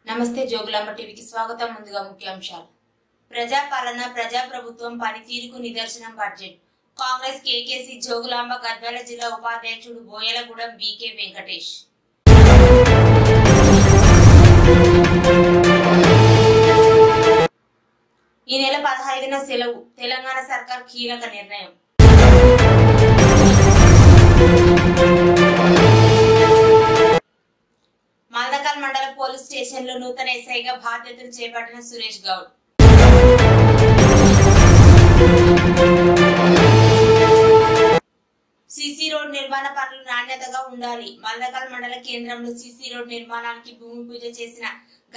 నమస్తే జోగులాంబ టీవీకి స్వాగతం. ముందుగా ముఖ్యాంశాలు. ప్రజాపాలన ప్రజాప్రభుత్వం పనితీరుకు నిదర్శనం బడ్జెట్. కాంగ్రెస్ కేకేసి జోగులాంబ గద్వాల జిల్లా ఉపాధ్యక్షుడు బోయలగూడెం బీకే వెంకటేష్. ఈ నెల 15న సెలవు. తెలంగాణ సర్కార్ కీలక నిర్ణయం. మల్దకల్ మండల పోలీస్ స్టేషన్ లో నూతన ఎస్ఐగా బాధ్యతలు చేపట్టిన సురేష్ గౌడ్. సిసి రోడ్ నిర్మాణ పనులు నాణ్యతగా ఉండాలి. మల్దకల్ మండల కేంద్రంలో సిసి రోడ్ నిర్మాణానికి భూమి పూజ చేసిన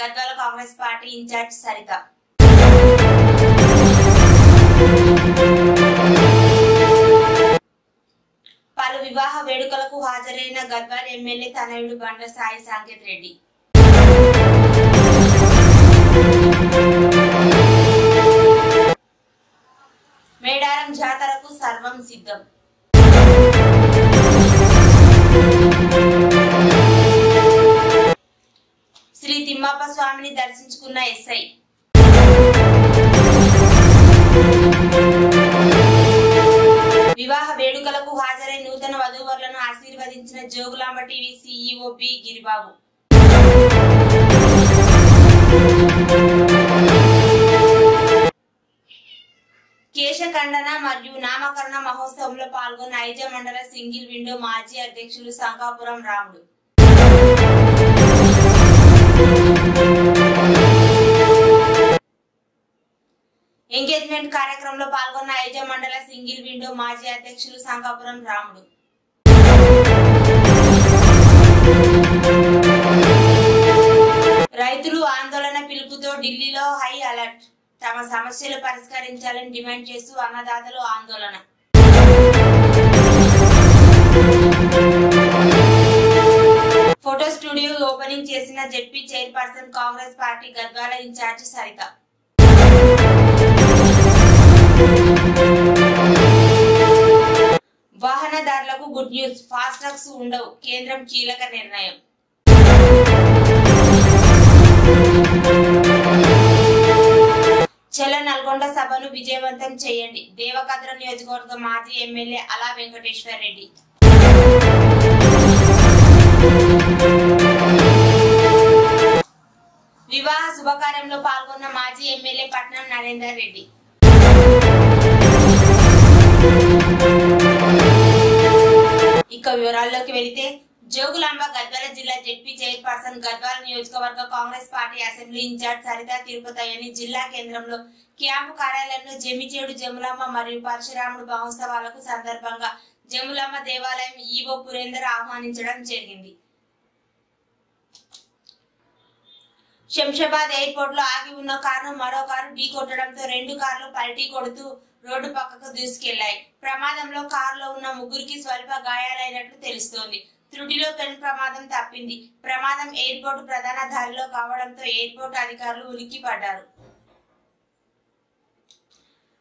గద్వాల కాంగ్రెస్ పార్టీ ఇన్ఛార్జ్ సరిత. పలు వివాహ వేడుకలకు హాజరైన గద్వాల ఎమ్మెల్యే తనయుడు బండ్ల సాయి సాంకేత్ రెడ్డి. మేడారం జాతరకు సర్వం సిద్ధం. శ్రీ తిమ్మప్ప స్వామిని దర్శించుకున్న ఎస్ఐ. వివాహ వేడుకలకు హాజరై నూతన వధూవరులను ఆశీర్వదించిన Jogulamba TV CEO B Giribabu. కేశఖండన మరియు నామకరణ మహోత్సవంలో పాల్గొన్న ఐజ మండల సింగిల్ విండో మాజీ అధ్యక్షులు శంకాపురం రాముడు. ఎంగేజ్మెంట్ కార్యక్రమంలో పాల్గొన్న ఐజ మండల సింగిల్ విండో మాజీ అధ్యక్షులు శంకాపురం రాముడు. రైతులు ఆందోళన పిలుపుతో ఢిల్లీలో హై అలర్ట్. తమ సమస్యలు పరిష్కరించాలని డిమాండ్ చేస్తూ అన్నదాతలు ఆందోళన. ఫోటో స్టూడియో ఓపెనింగ్ చేసిన ZP chairperson Congress party Gadwal incharge Saritha. వాహనదారులకు గుడ్ న్యూస్. ఫాస్ట్ ట్రాక్స్ ఉండవు. కేంద్రం కీలక నిర్ణయం. చెల నల్గొండ సభను విజయవంతం చేయండి. దేవకద్ర నియోజకవర్గ మాజీ ఎమ్మెల్యే అలా వెంకటేశ్వర రెడ్డి. వివాహ శుభకార్యంలో పాల్గొన్న మాజీ ఎమ్మెల్యే పట్నం నరేందర్ రెడ్డి. ఇక వివరాల్లోకి వెళితే జోగులాంబ గద్వాల జిల్లా జెడ్పీ చైర్పర్సన్ గద్వాల నియోజకవర్గ Congress party assembly incharge Saritha తిరుపతయ్యని జిల్లా కేంద్రంలో క్యాంపు కార్యాలయంలో జమిచేడు జములమ్మ మరియు పరశురాముడు మహోత్సవాలకు సందర్భంగా జములమ్మ దేవాలయం ఈవో పురేందర్ ఆహ్వానించడం జరిగింది. శంషాబాద్ ఎయిర్పోర్ట్ లో ఆగి ఉన్న కారును మరో కారు ఢీ కొట్టడంతో 2 కార్లు పల్టీ కొడుతూ రోడ్డు పక్కకు దూసుకెళ్లాయి. ప్రమాదంలో కారులో ఉన్న 3కి స్వల్ప గాయాలైనట్లు తెలుస్తోంది. త్రుటిలో పెను ప్రమాదం తప్పింది. ప్రమాదం ఎయిర్పోర్ట్ ప్రధాన దారిలో కావడంతో ఎయిర్పోర్ట్ అధికారులు ఉలిక్కిపడ్డారు.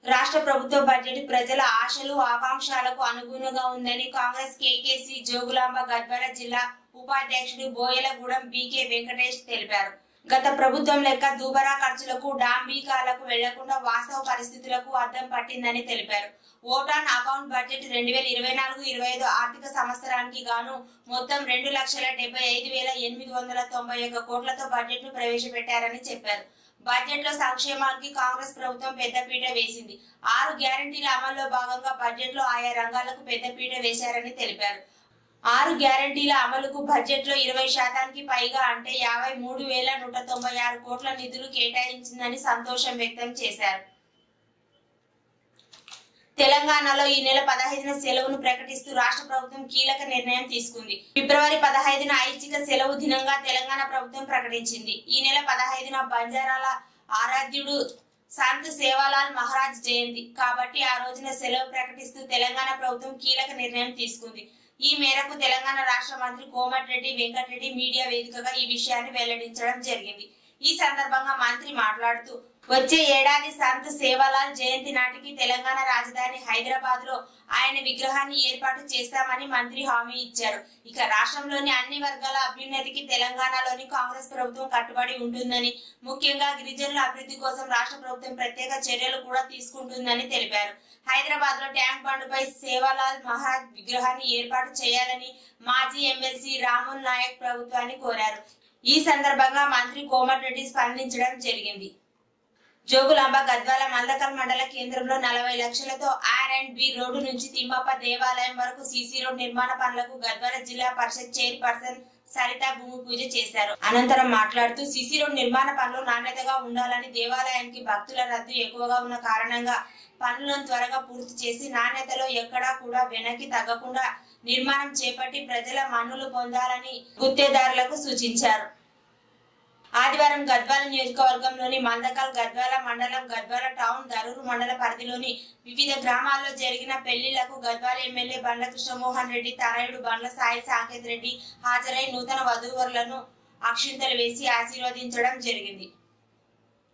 రాష్ట్ర ప్రభుత్వ బడ్జెట్ ప్రజల ఆశలు ఆకాంక్షలకు అనుగుణంగా ఉందని కాంగ్రెస్ కేకేసి జోగులాంబ గద్వాల జిల్లా ఉపాధ్యక్షుడు బోయలగూడెం బీకే వెంకటేష్ తెలిపారు. గత ప్రభుత్వం లెక్క దూబరా ఖర్చులకు డాంబీకాలకు వెళ్లకుండా వాస్తవ పరిస్థితులకు అద్దం పట్టిందని తెలిపారు. ఓట్ ఆన్ అకౌంట్ బడ్జెట్ 2024-25 ఆర్థిక సంవత్సరానికి గాను మొత్తం 2,75,891 కోట్లతో బడ్జెట్ ను ప్రవేశపెట్టారని చెప్పారు. బడ్జెట్ లో సంక్షేమానికి కాంగ్రెస్ ప్రభుత్వం పెద్దపీట వేసింది. 6 గ్యారంటీల అమల్లో భాగంగా బడ్జెట్ లో ఆయా రంగాలకు పెద్దపీట వేశారని తెలిపారు. 6 గ్యారంటీల అమలుకు బడ్జెట్ లో 20% పైగా అంటే 53,196 కోట్ల నిధులు కేటాయించిందని సంతోషం వ్యక్తం చేశారు. తెలంగాణలో ఈ నెల 15న సెలవును ప్రకటిస్తూ రాష్ట్ర ప్రభుత్వం కీలక నిర్ణయం తీసుకుంది. ఫిబ్రవరి 15న ఐచ్ఛిక సెలవు దినంగా తెలంగాణ ప్రభుత్వం ప్రకటించింది. ఈ నెల 15న బంజారాల ఆరాధ్యుడు సంత్ సేవాలాల్ మహారాజ్ జయంతి కాబట్టి ఆ రోజున సెలవు ప్రకటిస్తూ తెలంగాణ ప్రభుత్వం కీలక నిర్ణయం తీసుకుంది. ఈ మేరకు తెలంగాణ రాష్ట్ర మంత్రి కోమటిరెడ్డి వెంకటరెడ్డి మీడియా వేదికగా ఈ విషయాన్ని వెల్లడించడం జరిగింది. ఈ సందర్భంగా మంత్రి మాట్లాడుతూ వచ్చే ఏడాది సంత్ సేవాలాల్ జయంతి నాటికి తెలంగాణ రాజధాని హైదరాబాద్ లో ఆయన విగ్రహాన్ని ఏర్పాటు చేస్తామని మంత్రి హామీ ఇచ్చారు. ఇక రాష్ట్రంలోని అన్ని వర్గాల అభ్యున్నతికి తెలంగాణలోని కాంగ్రెస్ ప్రభుత్వం కట్టుబడి ఉంటుందని, ముఖ్యంగా గిరిజనుల అభివృద్ధి కోసం రాష్ట్ర ప్రభుత్వం ప్రత్యేక చర్యలు కూడా తీసుకుంటుందని తెలిపారు. హైదరాబాద్ లో ట్యాంక్ బండ్పై సేవాలాల్ మహారాజ్ విగ్రహాన్ని ఏర్పాటు చేయాలని మాజీ ఎమ్మెల్సీ రాముల్ నాయక్ ప్రభుత్వాన్ని కోరారు. ఈ సందర్భంగా మంత్రి కోమటిరెడ్డి స్పందించడం జరిగింది. జోగులాంబ గద్వాల మందకల్ మండల కేంద్రంలో 40 లక్షలతో R&B రోడ్డు నుంచి తిమ్మప్ప దేవాలయం వరకు సీసీ రోడ్ నిర్మాణ పనులకు గద్వాల జిల్లా పరిషత్ చైర్పర్సన్ సరిత భూమి పూజ చేశారు. అనంతరం మాట్లాడుతూ సీసీ రోడ్ నిర్మాణ పనులు నాణ్యతగా ఉండాలని, దేవాలయానికి భక్తుల రద్దీ ఎక్కువగా ఉన్న కారణంగా పనులను త్వరగా పూర్తి చేసి నాణ్యతలో ఎక్కడా కూడా వెనక్కి తగ్గకుండా నిర్మాణం చేపట్టి ప్రజల మన్నులు పొందాలని గుత్తేదారులకు సూచించారు. ఆదివారం గద్వాల నియోజకవర్గంలోని మందకల్, గద్వాల మండలం, గద్వాల టౌన్, దరూరు మండల పరిధిలోని వివిధ గ్రామాల్లో జరిగిన పెళ్లిళ్లకు గద్వాల ఎమ్మెల్యే బండ్ల కృష్ణమోహన్ రెడ్డి తనయుడు బండ్ల సాయి సాకేత్ రెడ్డి హాజరై నూతన వధూవరులను అక్షింతలు వేసి ఆశీర్వదించడం జరిగింది.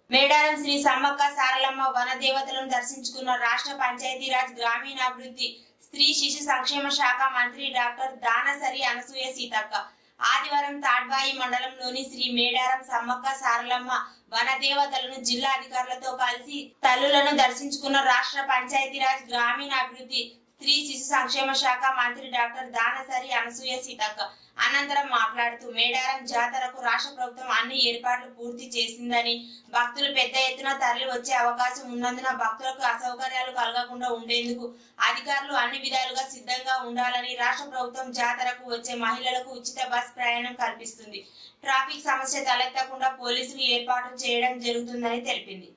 మేడారం శ్రీ సమ్మక్క సారలమ్మ వనదేవతలను దర్శించుకున్న రాష్ట్ర పంచాయతీరాజ్ గ్రామీణాభివృద్ధి స్త్రీ శిశు సంక్షేమ శాఖ మంత్రి డాక్టర్ దానసరి అనసూయ సీతక్క ఆదివారం తాడ్వాయి మండలంలోని శ్రీ మేడారం సమ్మక్క సారలమ్మ వనదేవతలను జిల్లా అధికారులతో కలిసి తల్లులను దర్శించుకున్న రాష్ట్ర పంచాయతీరాజ్ గ్రామీణాభివృద్ధి స్త్రీ శిశు సంక్షేమ శాఖ మంత్రి డాక్టర్ దానసరి అనసూయ సీతక్క అనంతరం మాట్లాడుతూ మేడారం జాతరకు రాష్ట్ర ప్రభుత్వం అన్ని ఏర్పాట్లు పూర్తి చేసిందని, భక్తులు పెద్ద ఎత్తున తరలి వచ్చే అవకాశం ఉన్నందున భక్తులకు అసౌకర్యాలు కలగకుండా ఉండేందుకు అధికారులు అన్ని విధాలుగా సిద్ధంగా ఉండాలని, రాష్ట్ర ప్రభుత్వం జాతరకు వచ్చే మహిళలకు ఉచిత బస్ ప్రయాణం కల్పిస్తుంది, ట్రాఫిక్ సమస్య తలెత్తకుండా పోలీసులు ఏర్పాటు చేయడం జరుగుతుందని తెలిపింది.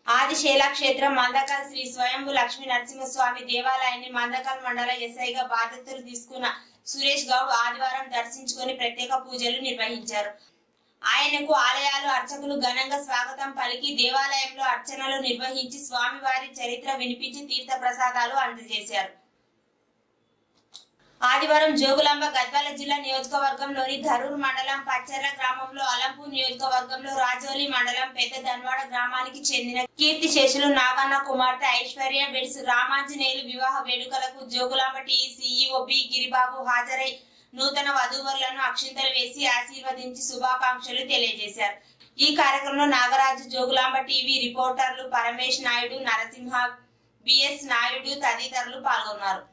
ఆదిశేల క్షేత్రం మందకల్ శ్రీ స్వయంభు లక్ష్మీ నరసింహస్వామి దేవాలయాన్ని మందకల్ మండల ఎస్ఐగా బాధ్యతలు తీసుకున్న సురేష్ గౌడ్ ఆదివారం దర్శించుకొని ప్రత్యేక పూజలు నిర్వహించారు. ఆయనకు ఆలయాలు అర్చకులు ఘనంగా స్వాగతం పలికి దేవాలయంలో అర్చనలు నిర్వహించి స్వామివారి చరిత్ర వినిపించి తీర్థ ప్రసాదాలు అందజేశారు. ఆదివారం జోగులాంబ గద్వాల జిల్లా నియోజకవర్గంలోని ధరూర్ మండలం పచ్చర్ల గ్రామంలో, అలంపూర్ నియోజకవర్గంలో రాజోలి మండలం పెద్ద ధన్వాడ గ్రామానికి చెందిన కీర్తిశేషులు నాగన్న కుమార్తె ఐశ్వర్య బెడ్స్ రామాంజనేయులు వివాహ వేడుకలకు జోగులాంబ టీఈ సీఈఓ బి గిరిబాబు హాజరై నూతన వధూవరులను అక్షింతలు వేసి ఆశీర్వదించి శుభాకాంక్షలు తెలియజేశారు. ఈ కార్యక్రమంలో నాగరాజు, జోగులాంబ టీవీ రిపోర్టర్లు పరమేష్ నాయుడు, నరసింహ, బిఎస్ నాయుడు తదితరులు పాల్గొన్నారు.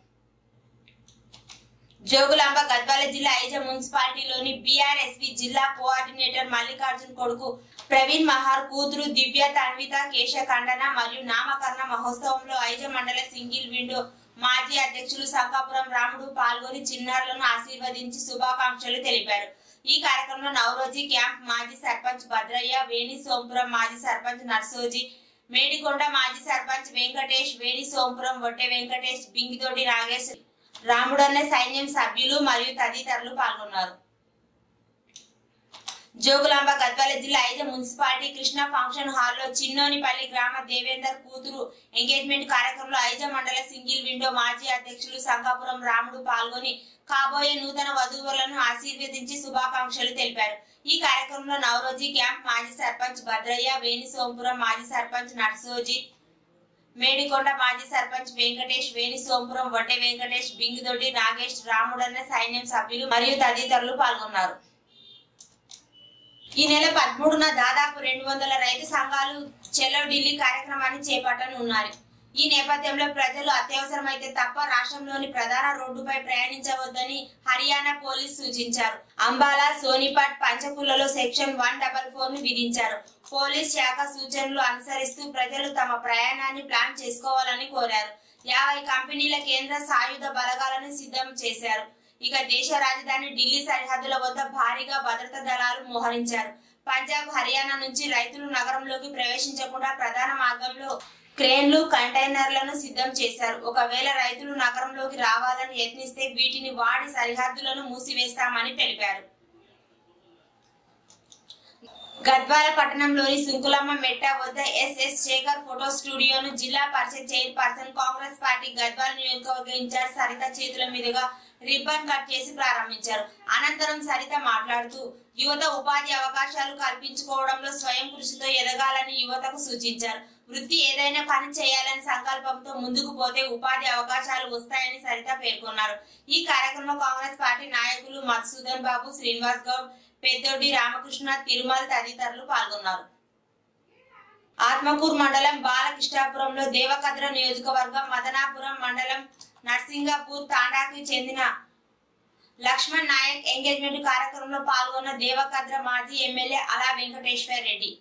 జోగులాంబ గద్వాల జిల్లా ఐజ మున్సిపాలిటీలోని బీఆర్ఎస్పీ జిల్లా కోఆర్డినేటర్ మల్లికార్జున్ కొడుకు ప్రవీణ్ మహార్ కూతురు దివ్య తన్విత కేశ ఖండన మరియు నామకరణ మహోత్సవంలో ఐజ మండల సింగిల్ విండో మాజీ అధ్యక్షులు సంకాపురం రాముడు పాల్గొని చిన్నారులను ఆశీర్వదించి శుభాకాంక్షలు తెలిపారు. ఈ కార్యక్రమంలో నవరోజీ క్యాంప్ మాజీ సర్పంచ్ భద్రయ్య, వేణి సోంపురం మాజీ సర్పంచ్ నర్సోజీ, మేడికొండ మాజీ సర్పంచ్ వెంకటేష్, వేణి సోంపురం వొట్టె వెంకటేష్, బింగితోటి నాగేష్, రాముడన్న సైన్యం సభ్యులు మరియు తదితరులు పాల్గొన్నారు. జోగులాంబ గద్వాల జిల్లా ఐజ మున్సిపాలిటీ కృష్ణ ఫంక్షన్ హాల్లో చిన్నోనిపల్లి గ్రామ దేవేందర్ కూతురు ఎంగేజ్మెంట్ కార్యక్రమంలో ఐజ మండల సింగిల్ విండో మాజీ అధ్యక్షులు సంకాపురం రాముడు పాల్గొని కాబోయే నూతన వధూవరులను ఆశీర్వదించి శుభాకాంక్షలు తెలిపారు. ఈ కార్యక్రమంలో నవరోజీ క్యాంప్ మాజీ సర్పంచ్ భద్రయ్య, వేణి సోంపురం మాజీ సర్పంచ్ నర్సోజీ, మేడికొండ మాజీ సర్పంచ్ వెంకటేష్, వేణి సోంపురం వొట్టె వెంకటేష్, బింగిదొడ్డి నాగేష్, రాముడన్న సైన్యం సభ్యులు మరియు తదితరులు పాల్గొన్నారు. ఈ నెల 13న దాదాపు 200 రైతు సంఘాలు చెలో ఢిల్లీ కార్యక్రమాన్ని చేపట్టనున్నారు. ఈ నేపథ్యంలో ప్రజలు అత్యవసరమైతే తప్ప రాష్ట్రంలోని ప్రధాన రోడ్డుపై ప్రయాణించవద్దని హర్యానా పోలీసు సూచించారు. అంబాలా, సోనిపట్, పంచకులలో సెక్షన్ 144 ను విధించారు. పోలీస్ శాఖ సూచనలు అనుసరిస్తూ ప్రజలు తమ ప్రయాణాన్ని ప్లాన్ చేసుకోవాలని కోరారు. 50 కంపెనీల కేంద్ర సాయుధ బలగాలను సిద్ధం చేశారు. ఇక దేశ రాజధాని ఢిల్లీ సరిహద్దుల వద్ద భారీగా భద్రతా దళాలు మోహరించారు. పంజాబ్, హర్యానా నుంచి రైతులు నగరంలోకి ప్రవేశించకుండా ప్రధాన మార్గంలో క్రేన్లు, కంటైనర్లను సిద్ధం చేశారు. ఒకవేళ రైతులు నగరంలోకి రావాలని యత్నిస్తే వీటిని వాడి సరిహద్దులను మూసివేస్తామని తెలిపారు. గద్వాల పట్టణంలోని సుంకులమ్మ మెట్ట వద్ద ఎస్ఎస్ శేఖర్ ఫోటో స్టూడియోను జిల్లా పరిషత్ చైర్పర్సన్ కాంగ్రెస్ పార్టీ గద్వాల నియోజకవర్గ ఇన్ఛార్జ్ సరిత చేతుల మీదుగా రిబ్బన్ కట్ చేసి ప్రారంభించారు. అనంతరం సరిత మాట్లాడుతూ యువత ఉపాధి అవకాశాలు కల్పించుకోవడంలో స్వయం కృషితో ఎదగాలని యువతకు సూచించారు. వృత్తి ఏదైనా పని చేయాలని సంకల్పంతో ముందుకు పోతే ఉపాధి అవకాశాలు వస్తాయని సరిత పేర్కొన్నారు. ఈ కార్యక్రమంలో కాంగ్రెస్ పార్టీ నాయకులు మధుసూదన్ బాబు, శ్రీనివాస్ గౌడ్, పెద్దొడ్డి రామకృష్ణ, తిరుమల తదితరులు పాల్గొన్నారు. ఆత్మకూరు మండలం బాలకృష్ణాపురంలో దేవకద్ర నియోజకవర్గం మదనాపురం మండలం నర్సింగాపూర్ తాండాకి చెందిన లక్ష్మణ్ నాయక్ ఎంగేజ్మెంట్ కార్యక్రమంలో పాల్గొన్న దేవకద్ర మాజీ ఎమ్మెల్యే అలా వెంకటేశ్వర్ రెడ్డి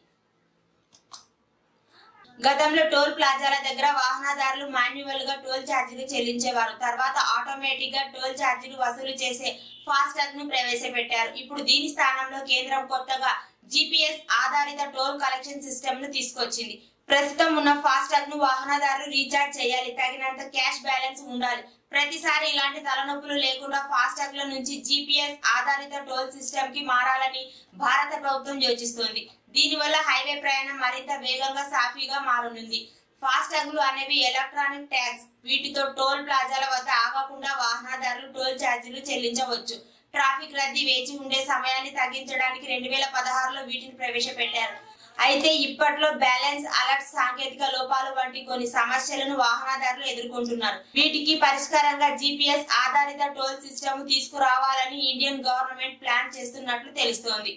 గతంలో టోల్ ప్లాజాల దగ్గర వాహనదారులు మాన్యువల్ గా టోల్ ఛార్జీలు చెల్లించేవారు. తర్వాత ఆటోమేటిక్ గా టోల్ ఛార్జీలు వసూలు చేసే ఫాస్టాగ్ ను ప్రవేశపెట్టారు. ఇప్పుడు దీని స్థానంలో కేంద్రం కొత్తగా జిపిఎస్ ఆధారిత టోల్ కలెక్షన్ సిస్టమ్ ను తీసుకొచ్చింది. ప్రస్తుతం ఉన్న ఫాస్టాగ్ ను వాహనదారులు రీఛార్జ్ చేయాలి, తగినంత క్యాష్ బ్యాలెన్స్ ఉండాలి. ప్రతిసారి ఇలాంటి తలనొప్పులు లేకుండా ఫాస్టాగ్ ల నుంచి జిపిఎస్ ఆధారిత టోల్ సిస్టమ్ కి మారాలని భారత ప్రభుత్వం యోచిస్తోంది. దీనివల్ల హైవే ప్రయాణం మరింత వేగంగా సాఫీగా మారనుంది. ఫాస్టాగ్లు అనేవి ఎలక్ట్రానిక్ ట్యాక్స్. వీటితో టోల్ ప్లాజాల వద్ద ఆగకుండా వాహనదారులు టోల్ ఛార్జీలు చెల్లించవచ్చు. ట్రాఫిక్ రద్దీ వేచి ఉండే సమయాన్ని తగ్గించడానికి 2016లో వీటిని ప్రవేశపెట్టారు. అయితే ఇప్పట్లో బ్యాలెన్స్ అలర్ట్ సాంకేతిక లోపాలు వంటి కొన్ని సమస్యలను వాహనదారులు ఎదుర్కొంటున్నారు. వీటికి పరిష్కారంగా జిపిఎస్ ఆధారిత టోల్ సిస్టమ్ తీసుకురావాలని ఇండియన్ గవర్నమెంట్ ప్లాన్ చేస్తున్నట్లు తెలుస్తోంది.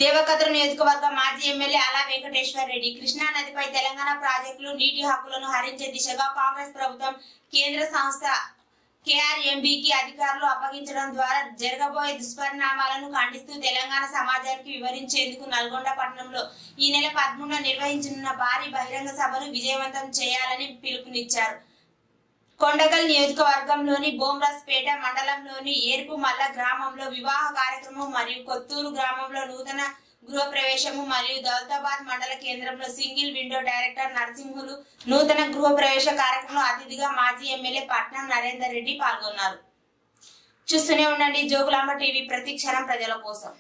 దేవకద్ర నియోజకవర్గ మాజీ ఎమ్మెల్యే అలా వెంకటేశ్వర్ రెడ్డి కృష్ణా నదిపై తెలంగాణ ప్రాజెక్టులు నీటి హక్కులను హరించే దిశగా కాంగ్రెస్ ప్రభుత్వం కేంద్ర సంస్థ కేఆర్ఎంబీకి అధికారులు అప్పగించడం ద్వారా జరగబోయే దుష్పరిణామాలను ఖండిస్తూ తెలంగాణ సమాజానికి వివరించేందుకు నల్గొండ పట్టణంలో ఈ నెల 13న నిర్వహించనున్న భారీ బహిరంగ సభను విజయవంతం చేయాలని పిలుపునిచ్చారు. కొండగల్ నియోజకవర్గంలోని బోమ్రాస్పేట మండలంలోని ఏర్పుమల్ల గ్రామంలో వివాహ కార్యక్రమం మరియు కొత్తూరు గ్రామంలో నూతన గృహప్రవేశము మరియు దౌలతాబాద్ మండల కేంద్రంలో సింగిల్ విండో డైరెక్టర్ నరసింహులు నూతన గృహప్రవేశ కార్యక్రమంలో అతిథిగా మాజీ ఎమ్మెల్యే పట్నం నరేందర్ రెడ్డి పాల్గొన్నారు. చూస్తూనే ఉండండి జోగులాంబ టీవీ, ప్రతి క్షణం ప్రజల కోసం.